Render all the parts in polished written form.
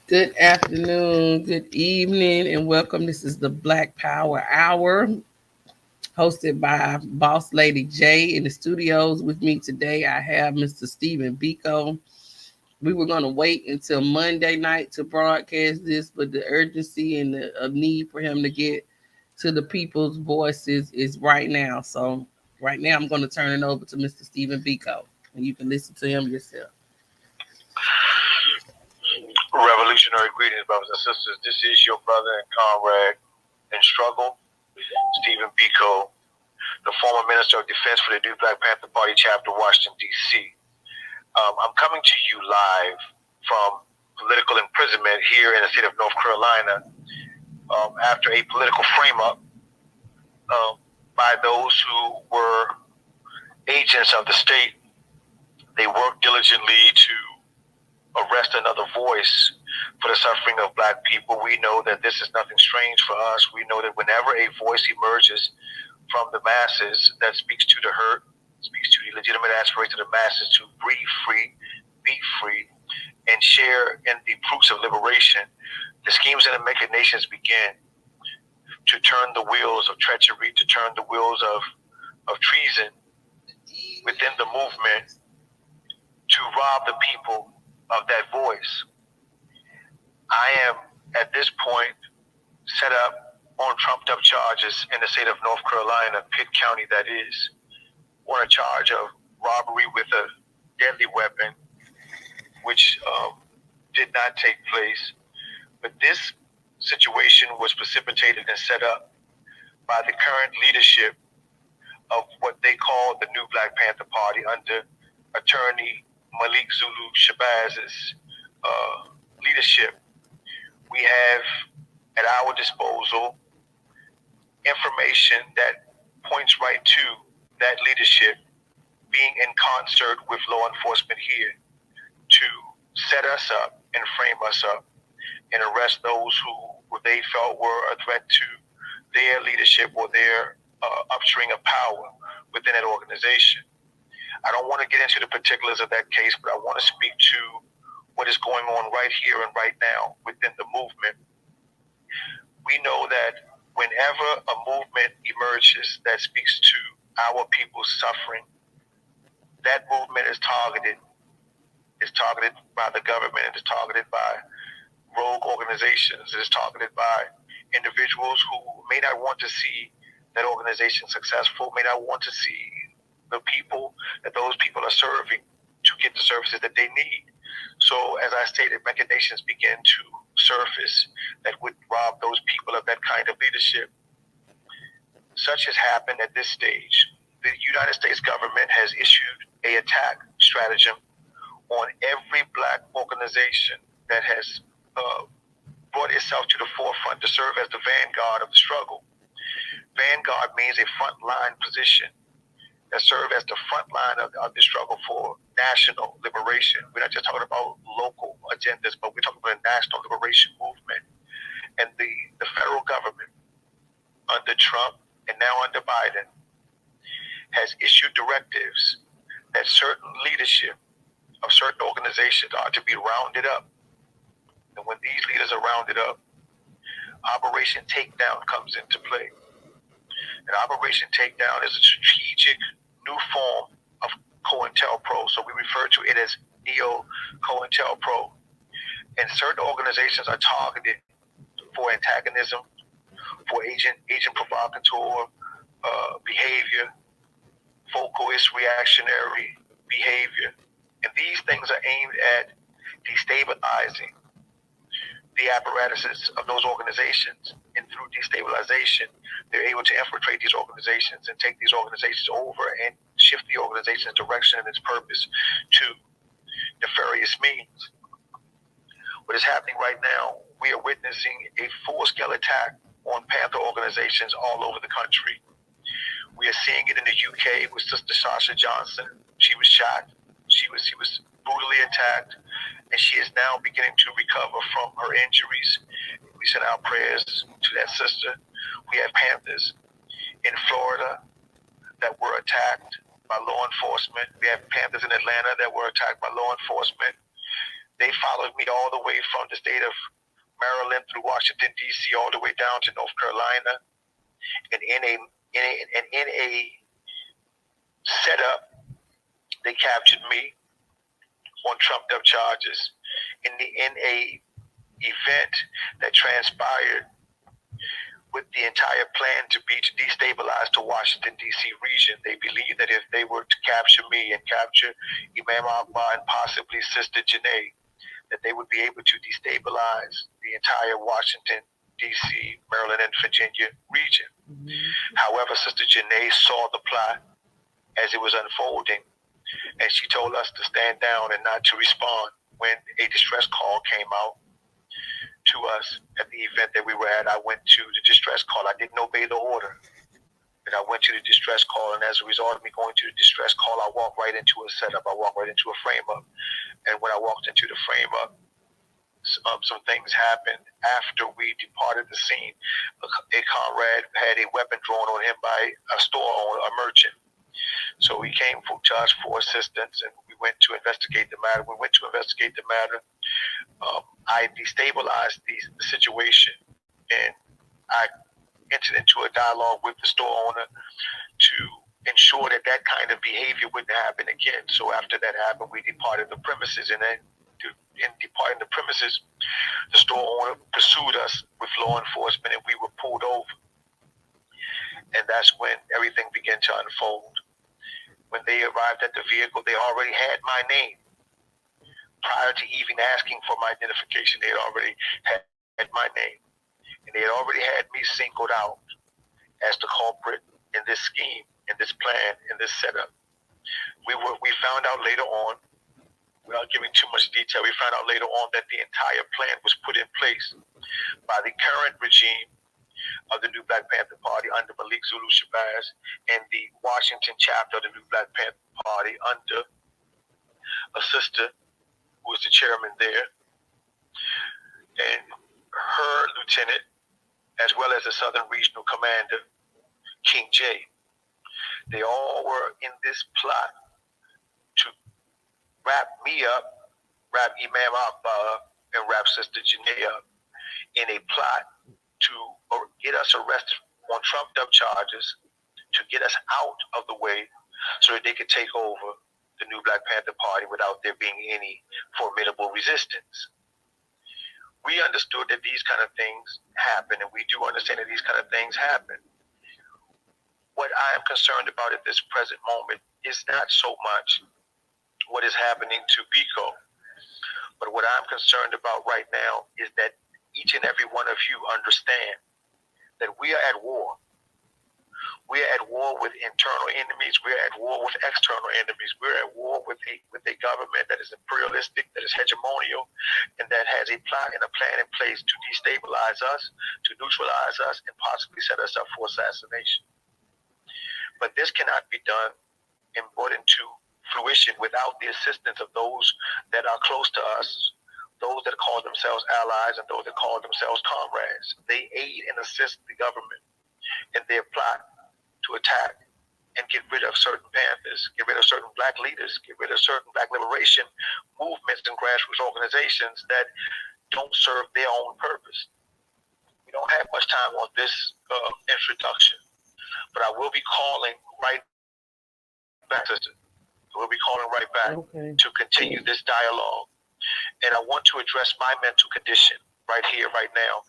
Good afternoon, good evening, and welcome. This is the Black Power Hour, hosted by Boss Lady J. In the studios with me today, I have Mr. Steven Biko. We were going to wait until Monday night to broadcast this, but the urgency and the need for him to get to the people's voices is right now. So, right now, I'm going to turn it over to Mr. Steven Biko, and you can listen to him yourself. Revolutionary greetings, brothers and sisters. This is your brother and comrade in struggle, Steven Biko, the former Minister of Defense for the New Black Panther Party chapter, Washington, D.C. I'm coming to you live from political imprisonment here in the state of North Carolina after a political frame-up by those who were agents of the state. They worked diligently to arrest another voice for the suffering of black people. We know that this is nothing strange for us. We know that whenever a voice emerges from the masses that speaks to the hurt, speaks to the legitimate aspiration of the masses to breathe free, be free, and share in the fruits of liberation, the schemes and the machinations begin to turn the wheels of treachery, to turn the wheels of treason within the movement to rob the people of that voice. I am, at this point, set up on trumped up charges in the state of North Carolina, Pitt County that is, on a charge of robbery with a deadly weapon, which did not take place. But this situation was precipitated and set up by the current leadership of what they call the New Black Panther Party under Attorney Malik Zulu Shabazz's leadership. We have at our disposal information that points right to that leadership being in concert with law enforcement here to set us up and frame us up and arrest those who they felt were a threat to their leadership or their upstream of power within that organization. I don't want to get into the particulars of that case, but I want to speak to what is going on right here and right now within the movement. We know that whenever a movement emerges that speaks to our people's suffering, that movement is targeted. It's targeted by the government. It is targeted by rogue organizations. It is targeted by individuals who may not want to see that organization successful, may not want to see the people that those people are serving to get the services that they need. So, as I stated, machinations begin to surface that would rob those people of that kind of leadership. Such has happened at this stage. The United States government has issued an attack stratagem on every black organization that has brought itself to the forefront to serve as the vanguard of the struggle. Vanguard means a frontline position that serve as the front line of the struggle for national liberation. We're not just talking about local agendas, but we're talking about a national liberation movement. And the federal government under Trump and now under Biden has issued directives that certain leadership of certain organizations are to be rounded up. And when these leaders are rounded up, Operation Takedown comes into play. And Operation Takedown is a strategic new form of COINTELPRO. So we refer to it as Neo COINTELPRO. And certain organizations are targeted for antagonism, for agent provocateur behavior, focused reactionary behavior. And these things are aimed at destabilizing the apparatuses of those organizations. And through destabilization, they're able to infiltrate these organizations and take these organizations over and shift the organization's direction and its purpose to nefarious means. What is happening right now, we are witnessing a full-scale attack on Panther organizations all over the country. We are seeing it in the UK with Sister Sasha Johnson. She was shot. She was brutally attacked, and she is now beginning to recover from her injuries. We send our prayers to that sister. We have Panthers in Florida that were attacked by law enforcement. We have Panthers in Atlanta that were attacked by law enforcement. They followed me all the way from the state of Maryland through Washington D.C. all the way down to North Carolina, and in a setup, they captured me on trumped up charges. In a event that transpired with the entire plan to be to destabilize the Washington D.C. region, they believed that if they were to capture me and capture Imam Akbar and possibly Sister Janae, that they would be able to destabilize the entire Washington, D.C., Maryland, and Virginia region. Mm-hmm. However, Sister Janae saw the plot as it was unfolding, and she told us to stand down and not to respond when a distress call came out to us at the event that we were at. I went to the distress call. I didn't obey the order. And I went to the distress call, and as a result of me going to the distress call, I walked right into a setup. I walked right into a frame-up. And when I walked into the frame-up, some things happened after we departed the scene. A comrade had a weapon drawn on him by a store owner, a merchant. So he came to us for assistance, and we went to investigate the matter. I destabilized the situation, and I entered into a dialogue with the store owner to ensure that that kind of behavior wouldn't happen again. So after that happened, we departed the premises, and then in departing the premises, the store owner pursued us with law enforcement, and we were pulled over. And that's when everything began to unfold. When they arrived at the vehicle, they already had my name. Prior to even asking for my identification, they had already had my name. And they had already had me singled out as the culprit in this scheme, in this plan, in this setup. We found out later on, without giving too much detail, we found out later on that the entire plan was put in place by the current regime of the New Black Panther Party under Malik Zulu Shabazz and the Washington chapter of the New Black Panther Party under a sister who was the chairman there, and her lieutenant, as well as the Southern Regional Commander, King J. They all were in this plot to wrap me up, wrap Imam Akbar up, and wrap Sister Janae up in a plot to get us arrested on trumped up charges, to get us out of the way so that they could take over the New Black Panther Party without there being any formidable resistance. We understood that these kind of things happen, and we do understand that these kind of things happen. What I am concerned about at this present moment is not so much what is happening to Biko, but what I'm concerned about right now is that each and every one of you understand that we are at war. We are at war with internal enemies. We are at war with external enemies. We're at war with a government that is imperialistic, that is hegemonial, and that has a plot and a plan in place to destabilize us, to neutralize us, and possibly set us up for assassination. But this cannot be done and brought into fruition without the assistance of those that are close to us, those that call themselves allies and those that call themselves comrades. They aid and assist the government in their plot to attack and get rid of certain Panthers, get rid of certain black leaders, get rid of certain black liberation movements and grassroots organizations that don't serve their own purpose. We don't have much time on this introduction, but I will be calling right back, sister. We'll be calling right back to continue this dialogue. And I want to address my mental condition right here, right now,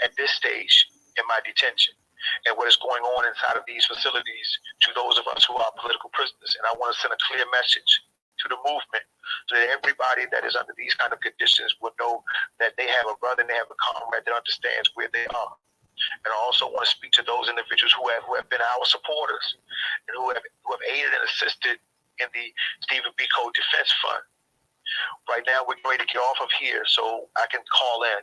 at this stage in my detention, and what is going on inside of these facilities to those of us who are political prisoners. And I want to send a clear message to the movement so that everybody that is under these kind of conditions will know that they have a brother and they have a comrade that understands where they are. And I also want to speak to those individuals who have been our supporters and who have aided and assisted in the Steven Biko Defense Fund. Right now, we're ready to get off of here so I can call in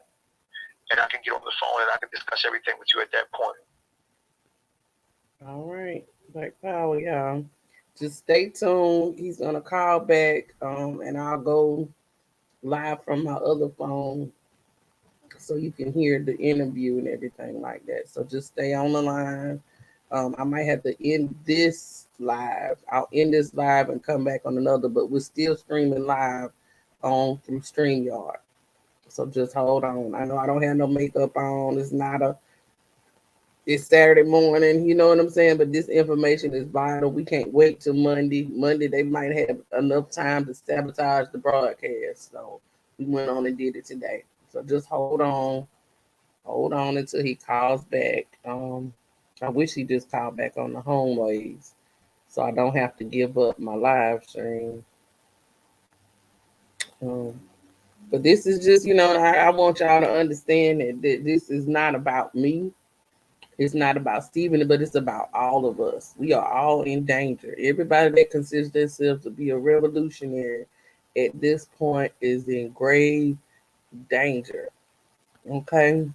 and I can get on the phone and I can discuss everything with you at that point. All right, Black Power, y'all. Just stay tuned. He's gonna call back, and I'll go live from my other phone so you can hear the interview and everything like that. So just stay on the line. I might have to end this live. I'll end this live and come back on another, but we're still streaming live on through StreamYard. So just hold on. I know I don't have no makeup on. It's Saturday morning, you know what I'm saying? But this information is vital. We can't wait till Monday. Monday they might have enough time to sabotage the broadcast. So we went on and did it today. So just hold on. Hold on until he calls back. I wish he just called back on the home waves so I don't have to give up my live stream. Um, but this is just, I want y'all to understand that this is not about me. It's not about Steven, but it's about all of us. We are all in danger. Everybody that considers themselves to be a revolutionary at this point is in grave danger. Okay,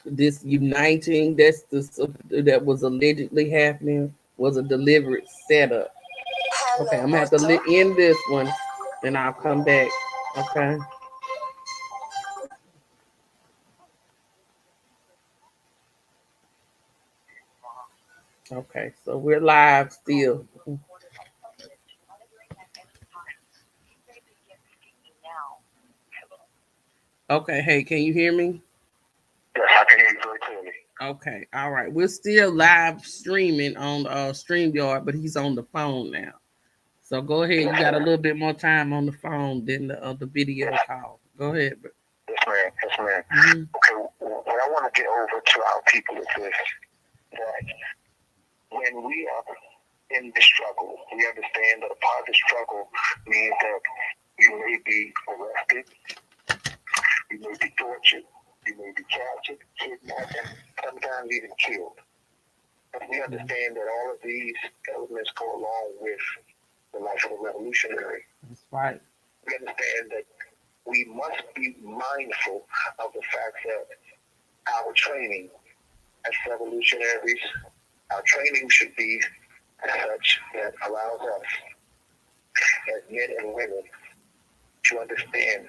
this uniting that was allegedly happening was a deliberate setup. Okay, I'm gonna have to end this one, and I'll come back. Okay. Okay, so we're live still. Okay, hey, can you hear me? Yes, I can hear you very clearly. Okay, all right. We're still live streaming on StreamYard, but he's on the phone now. So go ahead. You got a little bit more time on the phone than the video call. Go ahead. Yes, ma'am. Yes, ma'am. Mm-hmm. Okay, what I want to get over to our people is this: that when we are in the struggle, we understand that a part of the struggle means that you may be arrested, you may be tortured, you may be captured, kidnapped, and sometimes even killed. But we understand that all of these elements go along with the life of a revolutionary. That's right. We understand that we must be mindful of the fact that our training as revolutionaries, our training should be such that allows us as men and women to understand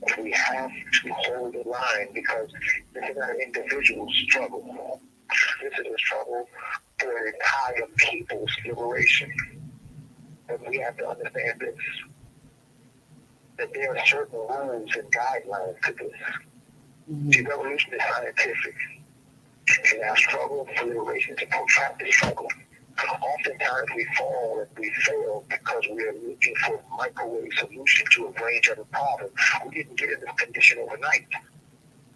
that we have to hold the line, because this is not an individual struggle. This is a struggle for an entire people's liberation. And we have to understand this, that there are certain rules and guidelines to this. Mm-hmm. See, revolution is scientific. And our struggle for liberation is a protracted struggle. Oftentimes we fall and we fail because we are looking for a microwave solution to a range of a problem. We didn't get in this condition overnight.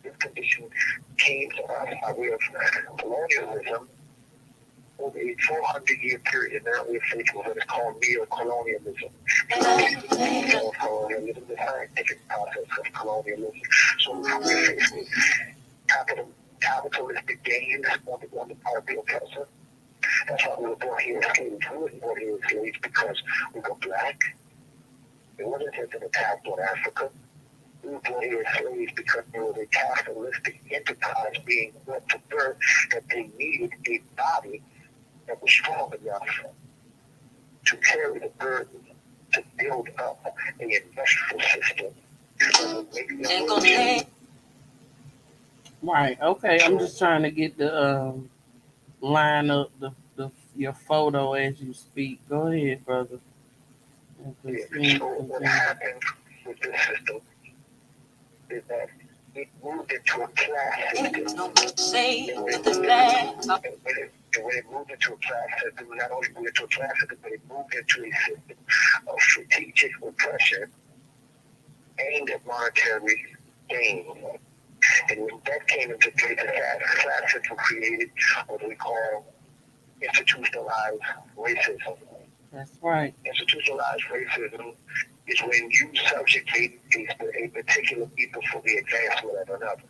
This condition came to us by way of colonialism over a 400-year period. Now we're faced with what is called neo-colonialism. Colonialism, the scientific process of colonialism. So we're faced with capitalistic gains on the part of the oppressor. That's why we were born here as slaves. We weren't born here as slaves because we were black. It wasn't just an attack on Africa. We were born here as slaves because there was a capitalistic enterprise being brought to birth that they needed a body that was strong enough to carry the burden to build up an industrial system. Right. Okay. I'm just trying to get the line up your photo as you speak. Go ahead, brother. Yeah. So what happened with this system is that it moved into a class system. And when it moved into a class system, not only moved into a class system, but it moved into a system of strategic oppression aimed at monetary gain. And when that came into place, the class system created what we call institutionalized racism. That's right. Institutionalized racism is when you subjugate a particular people for the advancement of another.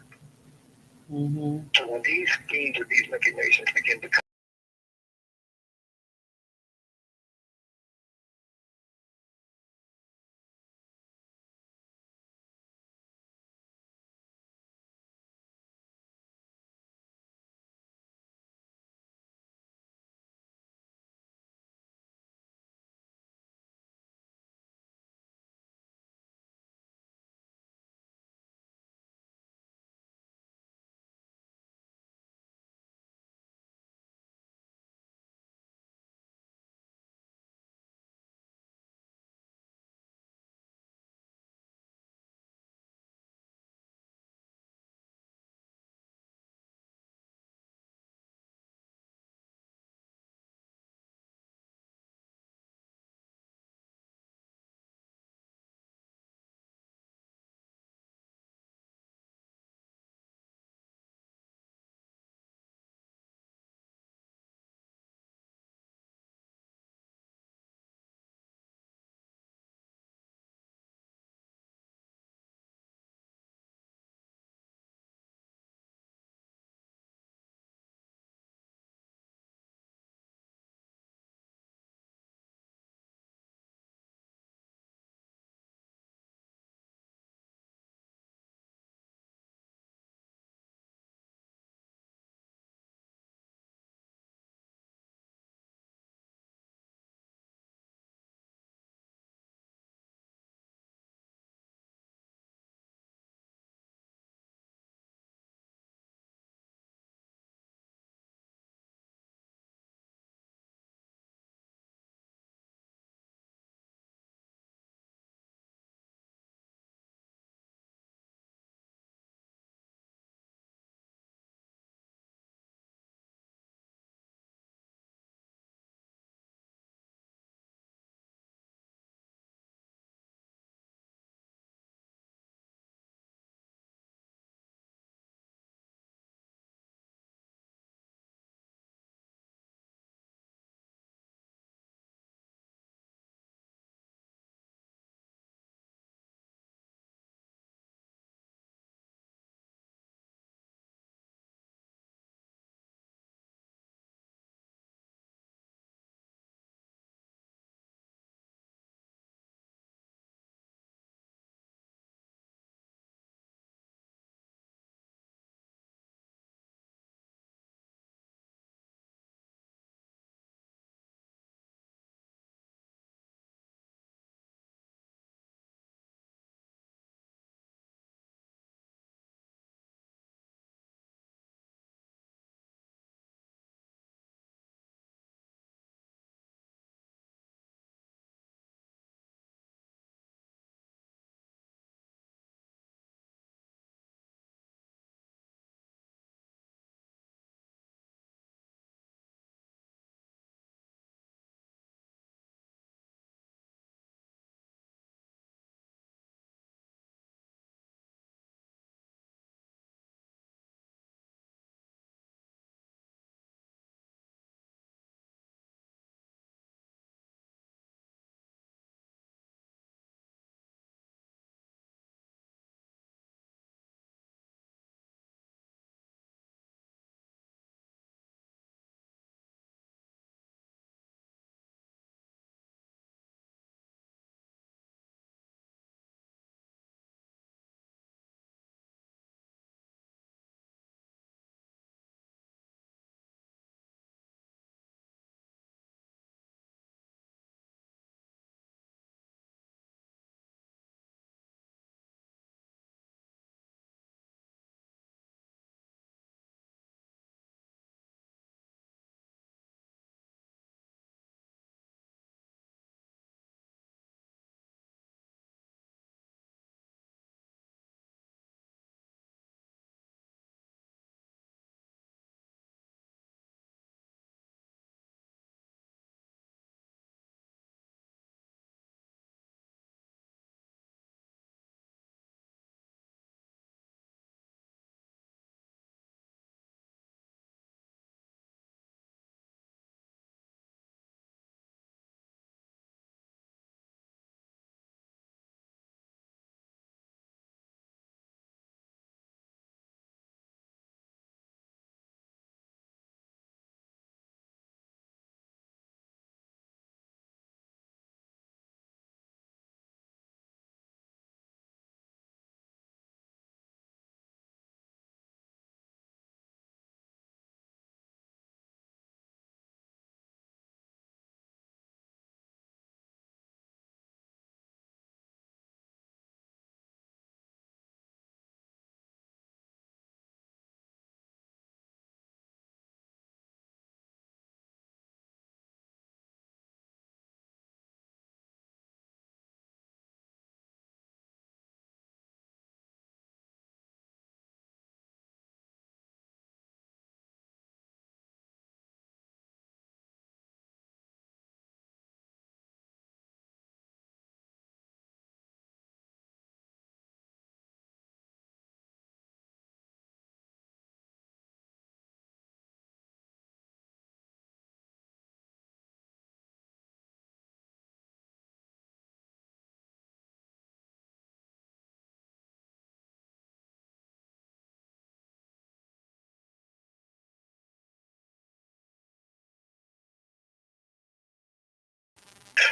Mm-hmm. So when these schemes or these machinations begin to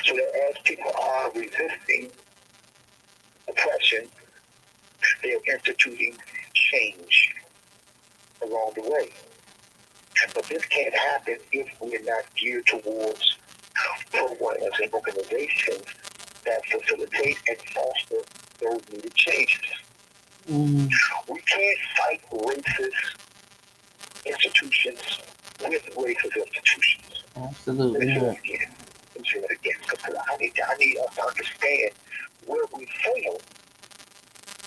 So that as people are resisting oppression, they are instituting change along the way. But this can't happen if we're not geared towards programs and organizations that facilitate and foster those needed changes. Mm-hmm. We can't fight racist institutions with racist institutions. Let Absolutely me say not. that again. Let me say that again. Because I need us to understand where we fail.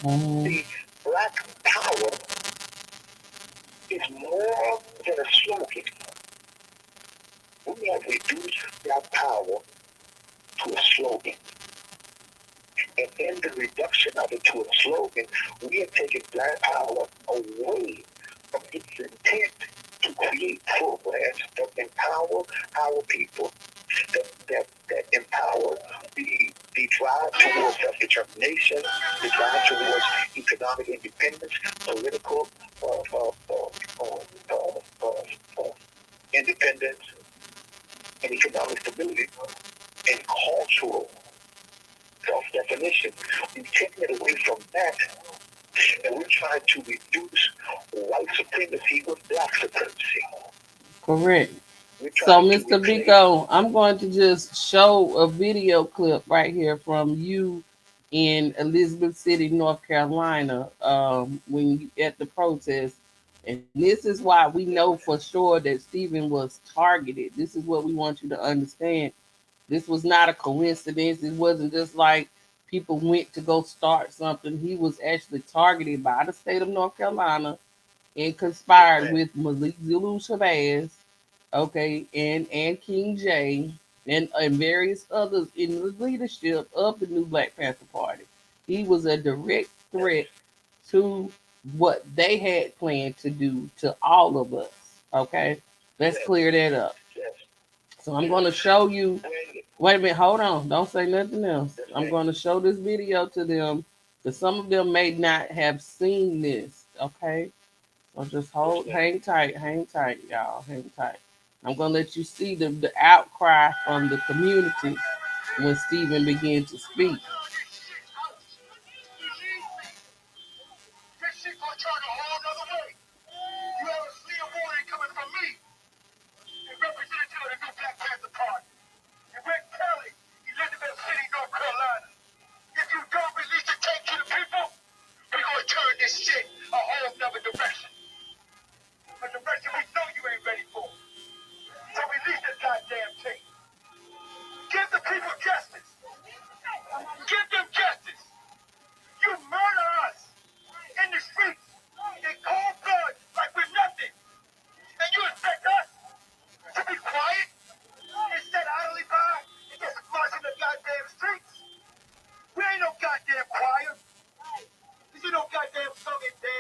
Mm-hmm. The Black Power is more than a slogan. We have reduced Black Power to a slogan. And in the reduction of it to a slogan, we have taken Black Power away from its intent to create programs that empower our people, that empower the drive towards self-determination, the drive towards economic independence, political uh, uh, uh, uh, uh, independence, and economic stability, and cultural self-definition. We've taken it away from that, and we're trying to reduce white supremacy with black supremacy. Correct. We're So, trying to Mr. replace. Biko, I'm going to just show a video clip right here from you in Elizabeth City, North Carolina, when you at the protest. And this is why we know for sure that Stephen was targeted. This is what we want you to understand. This was not a coincidence. It wasn't just like people went to go start something. He was actually targeted by the state of North Carolina and Yes, conspired ma'am. with Malik Zulu Shabazz, okay, and King J, and various others in the leadership of the new Black Panther Party. He was a direct Yes, threat to what they had planned to do to all of us. Okay, let's yes, clear that up. yes, So I'm yes. going to show you. When, Wait a minute, hold on. Don't say nothing else. yes, I'm ma'am. going to show this video to them because some of them may not have seen this. Okay, so just Yes, hold, ma'am. hang tight, y'all, hang tight. I'm gonna let you see the outcry from the community when Stephen began to speak. This shit gonna turn a whole nother way. You have a clear warning coming from me, the representative of the new Black Panther Party. And Rick Kelly, Elizabeth City, North Carolina. If you don't release the tape to the people, we're gonna turn this shit a whole nother direction. A direction we know you ain't ready for. So release this goddamn tape. Give the people justice. Give them justice. You murder us in the streets, in cold blood, like we're nothing. And you expect us to be quiet instead of idly by and just marching the goddamn streets? We ain't no goddamn choir. This ain't no goddamn song and dance.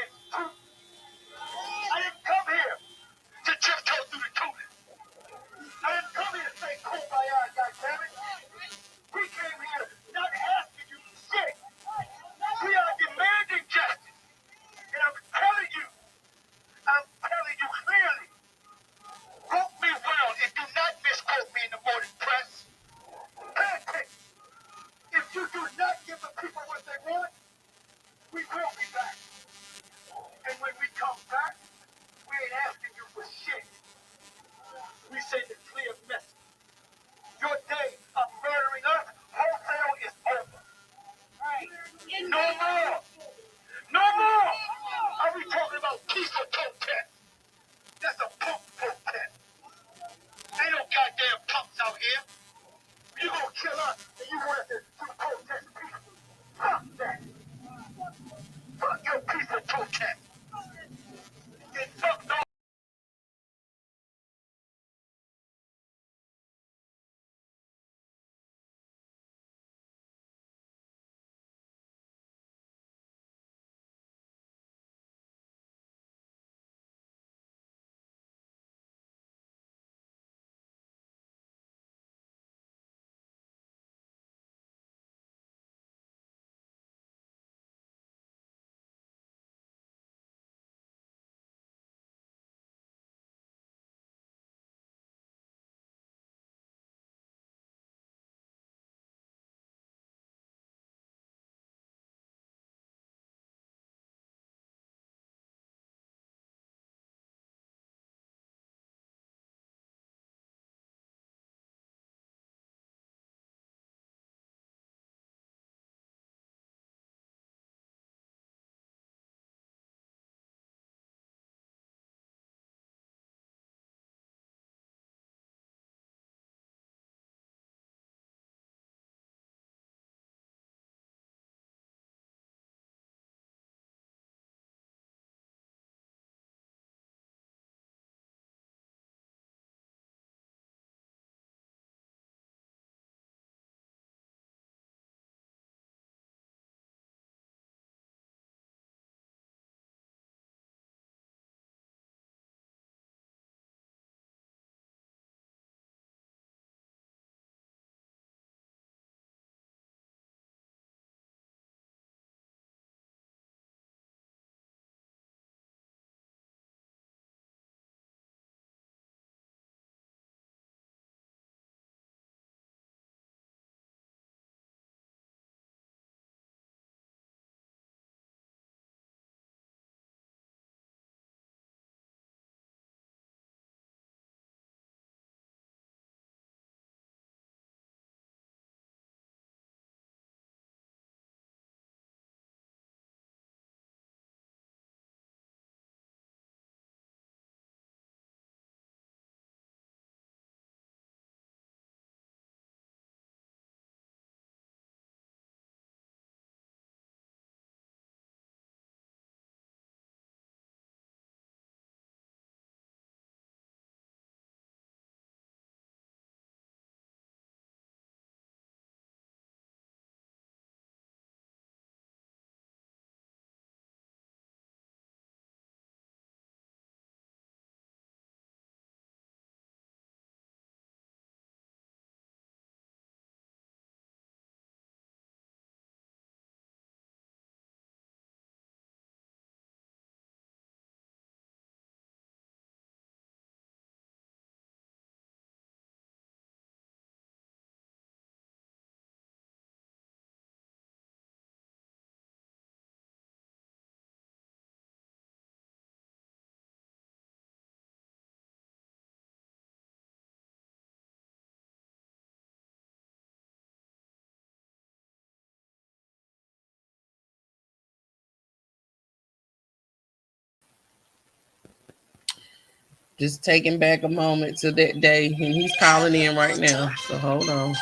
Just taking back a moment to that day, and he's calling in right now. So hold on.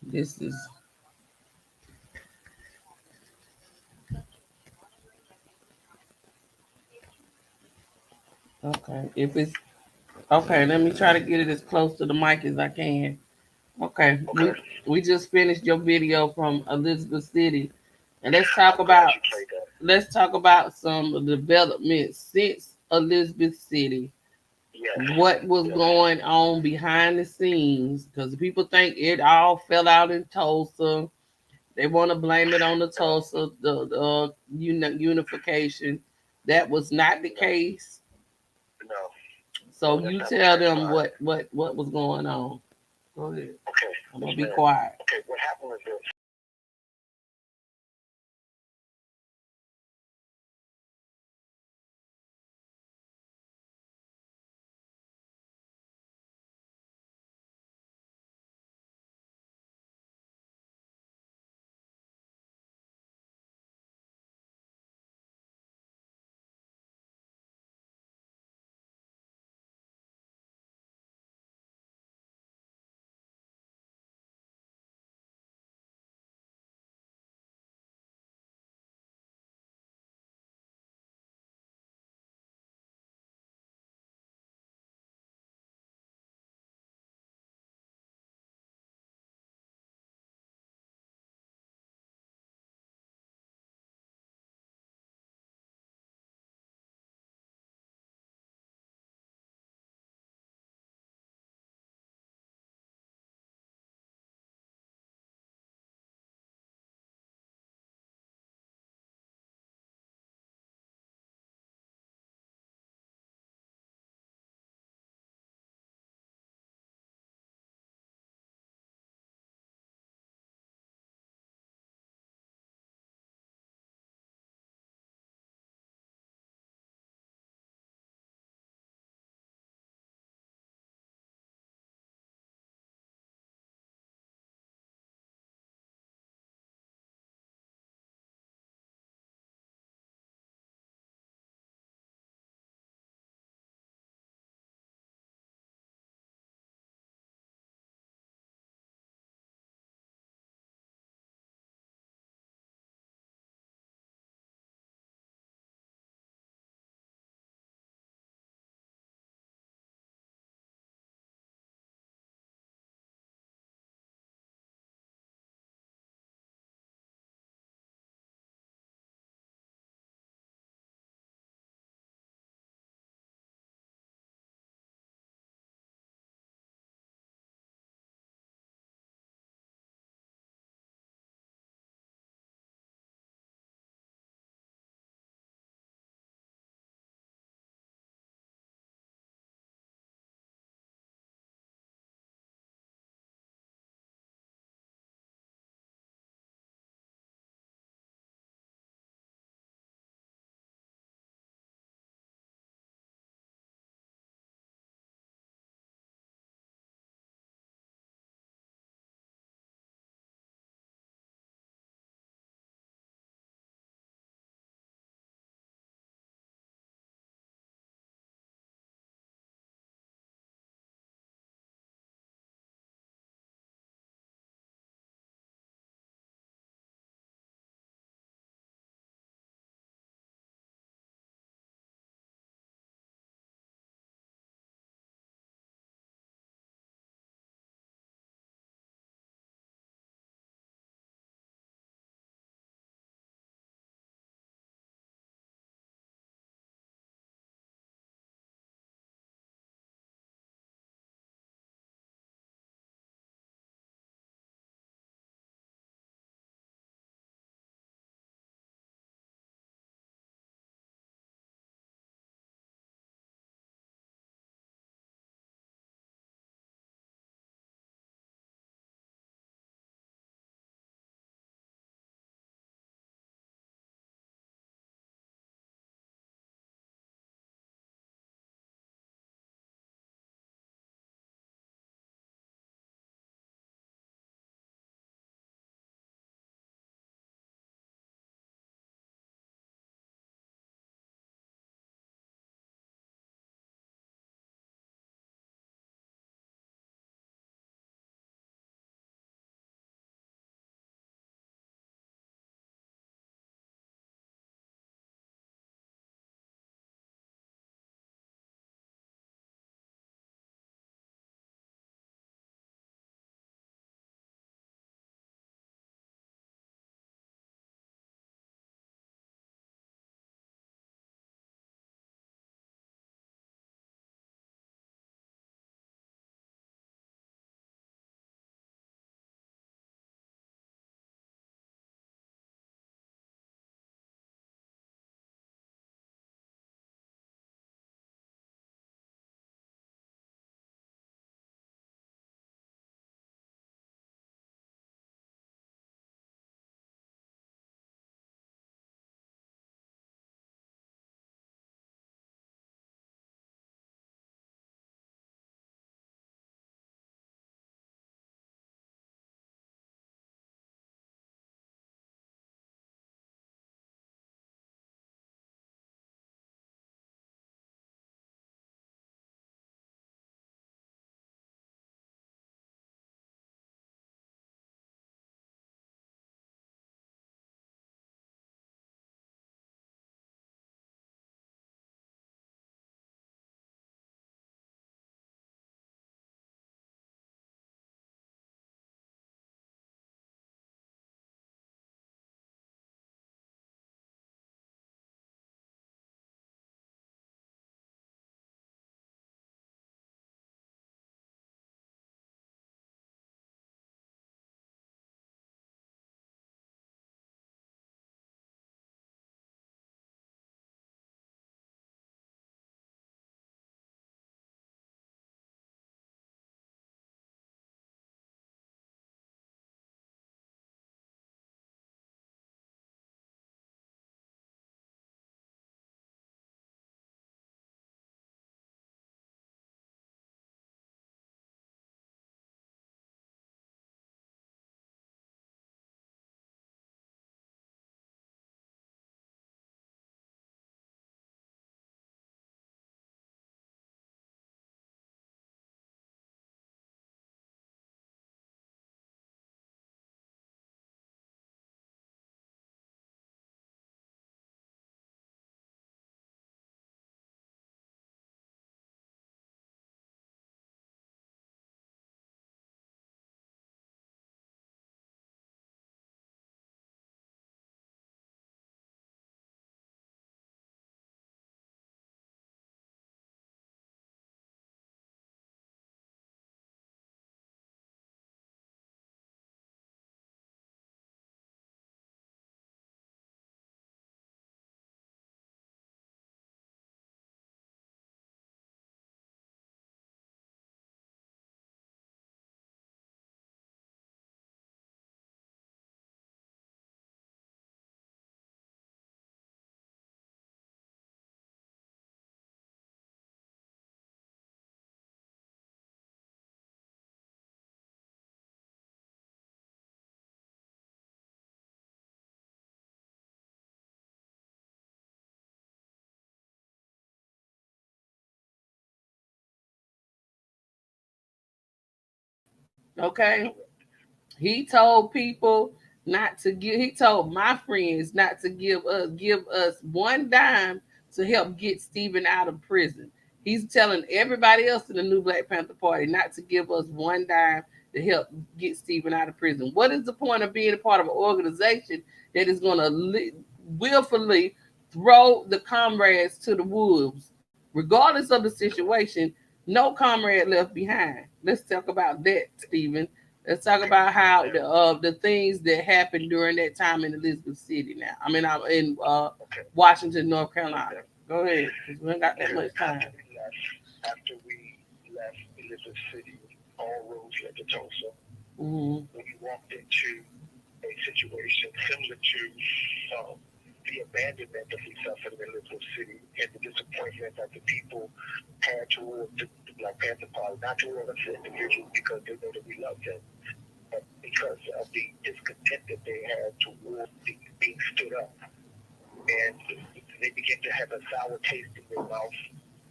This is okay. If it's okay, let me try to get it as close to the mic as I can. Okay, Okay. we just finished your video from Elizabeth City, and I'm glad you played that. let's talk about some development since Elizabeth City. Yes. What was going on behind the scenes? Because people think it all fell out in Tulsa. They want to blame it on the Tulsa unification. That was not the case. No. So No, you that's not tell what them transpired. what was going on. Go ahead. Okay. I'm Yes, gonna be ma'am. quiet. Okay, what happened was this. Okay. He told people not to give. He told my friends not to give us one dime to help get Stephen out of prison. He's telling everybody else in the New Black Panther Party not to give us one dime to help get Stephen out of prison. What is the point of being a part of an organization that is going to willfully throw the comrades to the wolves, regardless of the situation? No comrade left behind. Let's talk about that, Stephen. Let's talk about how the things that happened during that time in Elizabeth City. Now, I mean, I'm in Washington, North Carolina. Go ahead, because we ain't got that much time. After we left Elizabeth City, all roads led to Tulsa. Mm-hmm. We walked into a situation similar to the abandonment that we suffered in Elizabeth City and the disappointment that the people had toward the Black Panther Party, not toward us individuals because they know that we love them, but because of the discontent that they had toward being stood up. And they begin to have a sour taste in their mouth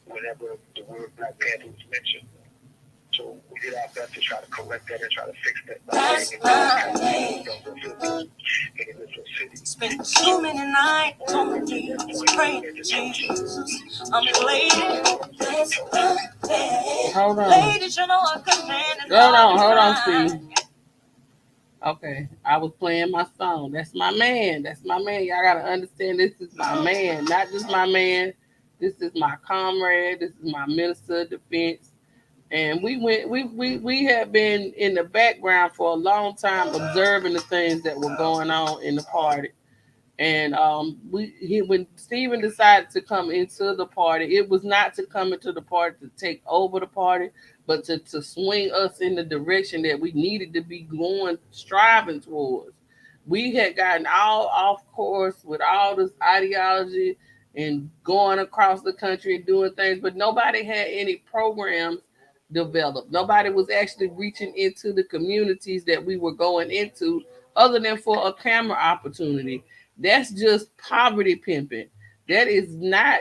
whenever the word Black Panther was mentioned. So we did our best to try to correct that and try to fix that. Spent so many nights on my knees praying to Jesus. I'm elated. Hold on. Ladies, you know I couldn't hold on, Steve. Okay, I was playing my song. That's my man. That's my man. Y'all gotta understand this is my man, not just my man. This is my comrade. This is my minister of defense. And we have been in the background for a long time observing the things that were going on in the party. And when Stephen decided to come into the party, it was not to come into the party to take over the party, but to swing us in the direction that we needed to be going, striving towards. We had gotten all off course with all this ideology and going across the country and doing things, but nobody had any programs developed. Nobody was actually reaching into the communities that we were going into, other than for a camera opportunity. That's just poverty pimping. That is not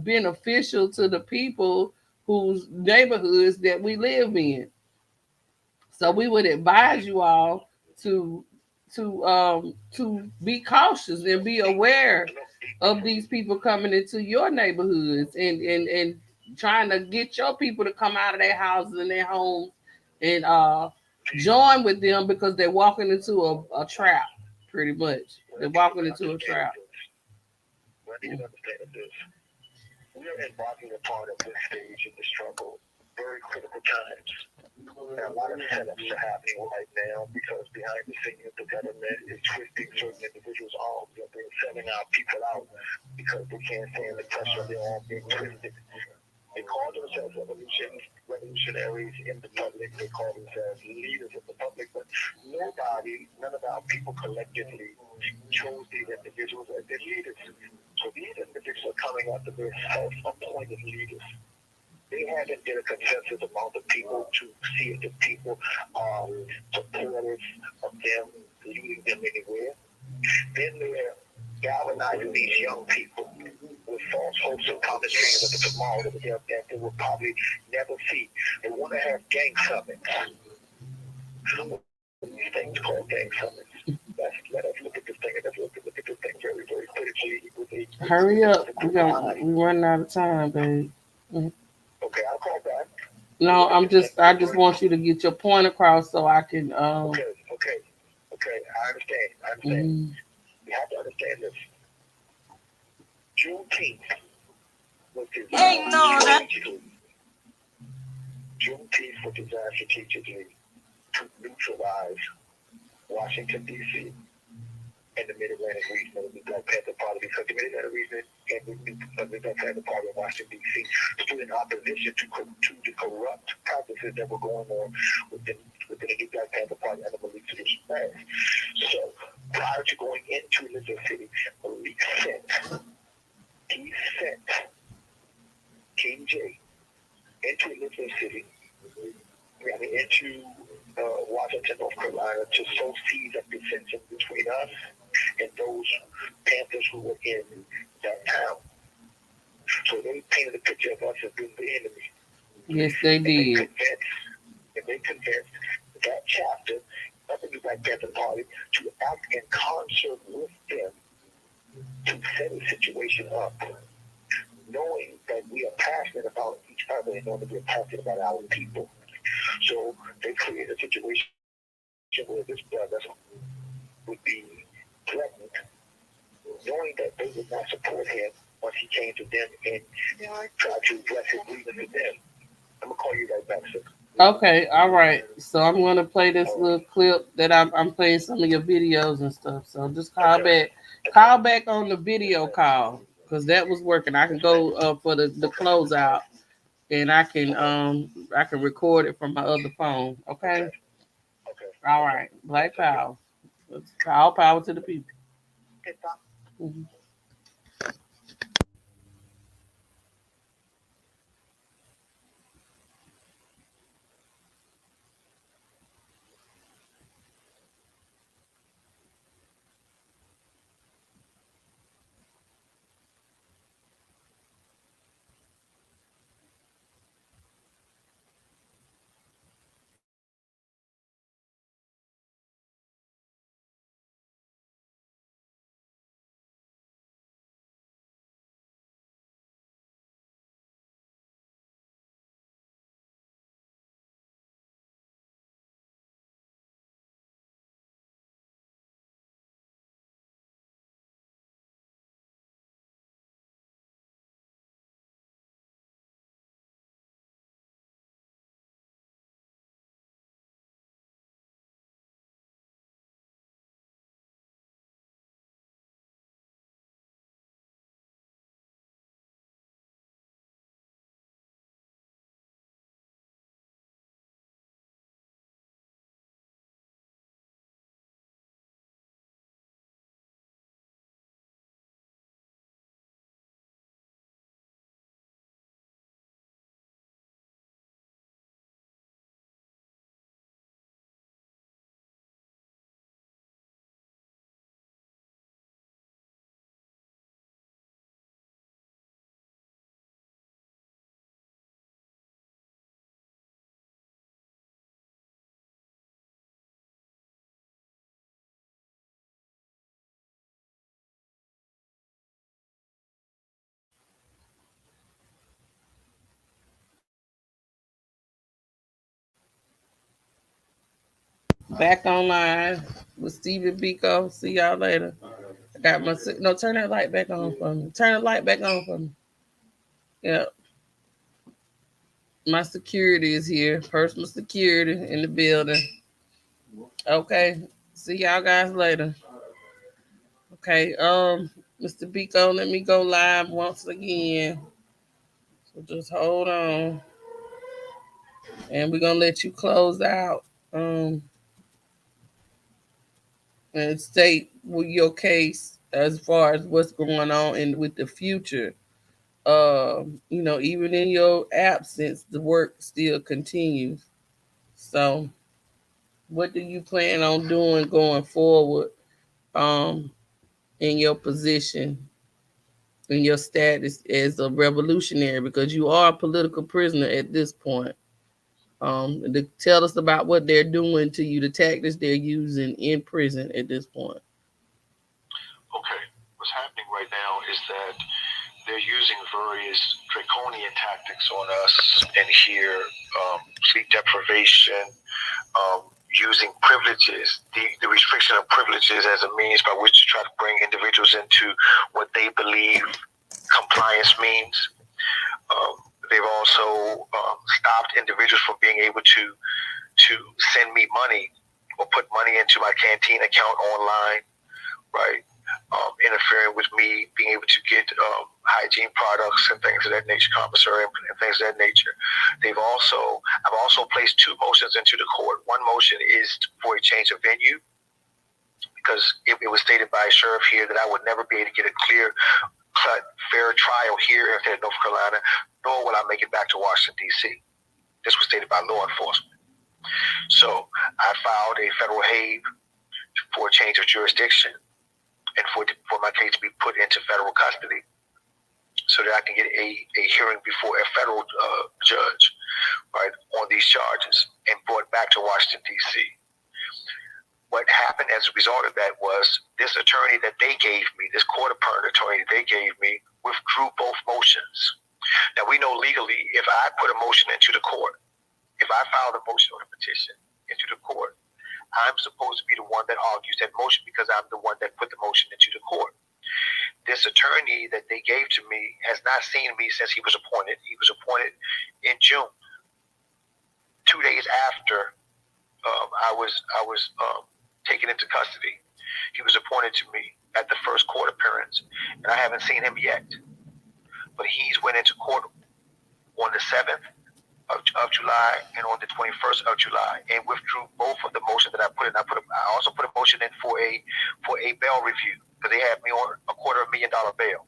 beneficial to the people whose neighborhoods that we live in. So we would advise you all to to be cautious and be aware of these people coming into your neighborhoods and trying to get your people to come out of their houses and their homes and join with them because they're walking into a trap, pretty much. They're walking into a trap. What I need to understand is this. We are embarking upon at this stage in the struggle very critical times. And a lot of setups are happening right now because behind the scenes the government is twisting certain individuals' arms. They're selling our people out because they can't stand the pressure of their arms being twisted. They call themselves revolutionaries in the public. They call themselves leaders of the public, but none of our people collectively chose these individuals as their leaders. So these individuals are coming after their self-appointed leaders. They haven't been a consensus among the people to see if the people are supporters of them leading them anywhere. Then they're galvanizing these young people with false hopes and promise dreams of the tomorrow that they will probably never see. They want to have gang summits. These things called gang summits. Let us look at this thing and let's look at this thing very, very critically. Hurry up. We running out of time, babe. Okay, I'll call back. No, I just want you to get your point across so I can Okay. I understand. You have to understand this. Juneteenth was designed strategically to neutralize Washington, D.C. and the Mid-Atlantic region of the Black Panther Party because the Mid-Atlantic region and the Black Panther Party in Washington, D.C. stood in opposition to the corrupt practices that were going on within the new Black Panther Party and the Malik Solution Plan. So prior to going into Elizabeth City, Malik sent King J into Elizabeth City, into Washington, North Carolina, to sow seeds of dissension between us and those Panthers who were in that town. So they painted a picture of us as being the enemy. Yes, they did. And they convinced that chapter of the Black Panther Party to act in concert with them to set a situation up, knowing that we are passionate about each other and knowing that we're passionate about our people. So they created a situation where this brother would be threatened, knowing that they would not support him once he came to them and tried to address his grievance with them. I'm gonna call you right back, sir. Okay, all right. So I'm gonna play this little clip that I'm playing some of your videos and stuff. So just call back. Call back on the video call because that was working. I can go for the closeout and I can record it from my other phone. Okay. All right. Black Power. All power to the people. Mhm. Back online with Steven Biko. See y'all later. I got my no. Turn that light back on for me. Turn the light back on for me. Yeah. My security is here. Personal security in the building. Okay. See y'all guys later. Okay. Mr. Biko, let me go live once again. So just hold on. And we're gonna let you close out. And state with your case as far as what's going on and with the future. Even in your absence, the work still continues. So what do you plan on doing going forward um, in your position, in your status as a revolutionary? Because you are a political prisoner at this point. To tell us about what they're doing to you, the tactics they're using in prison at this point. Okay, what's happening right now is that they're using various draconian tactics on us and here, sleep deprivation, using privileges, the restriction of privileges as a means by which to try to bring individuals into what they believe compliance means. They've also stopped individuals from being able to send me money or put money into my canteen account online, right? Interfering with me being able to get hygiene products and things of that nature, commissary and things of that nature. I've also placed two motions into the court. One motion is for a change of venue because it was stated by a sheriff here that I would never be able to get a clear-cut, fair trial here in North Carolina, nor will I make it back to Washington, D.C. This was stated by law enforcement. So I filed a federal habeas for a change of jurisdiction and for my case to be put into federal custody so that I can get a hearing before a federal judge, right, on these charges. and brought back to Washington, D.C. What happened as a result of that was this attorney that they gave me, this court-appointed attorney they gave me, withdrew both motions. Now, we know legally, if I put a motion into the court, if I filed a motion or a petition into the court, I'm supposed to be the one that argues that motion because I'm the one that put the motion into the court. This attorney that they gave to me has not seen me since he was appointed. He was appointed in June, 2 days after I was taken into custody. He was appointed to me at the first court appearance, and I haven't seen him yet. But he's went into court on the 7th of July and on the 21st of July, and withdrew both of the motions that I put in. I also put a motion in for a bail review because they had me on a $250,000 bail,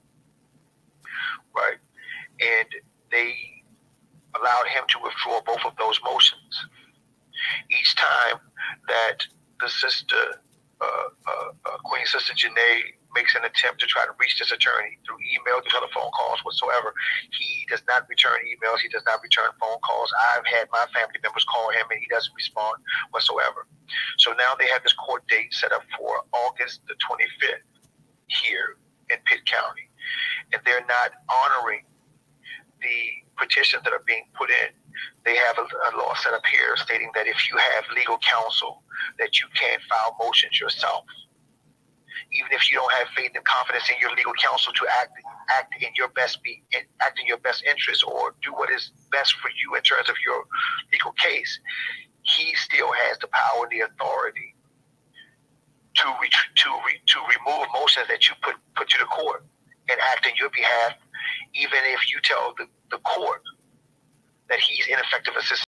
right? And they allowed him to withdraw both of those motions. Each time that the sister, Queen Sister Janae, makes an attempt to try to reach this attorney through email, through telephone calls, whatsoever, he does not return emails. He does not return phone calls. I've had my family members call him, and he doesn't respond whatsoever. So now they have this court date set up for August the 25th here in Pitt County, and they're not honoring the petitions that are being put in. They have a law set up here stating that if you have legal counsel, that you can't file motions yourself, even if you don't have faith and confidence in your legal counsel to act in your best interest or do what is best for you in terms of your legal case. He still has the power and the authority to remove motions that you put to the court and act on your behalf, even if you tell the court that he's ineffective assistance.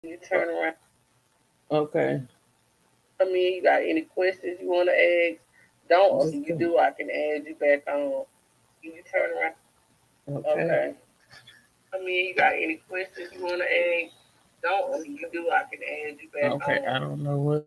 You turn around. Okay. I mean, you got any questions you want to ask? Don't. If you do, I can add you back on. You turn around. Okay. I mean, you got any questions you want to ask? Don't. If you do, I can add you back on. Okay. I don't know what.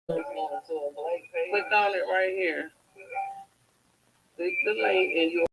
Click on it right here. Click the link and you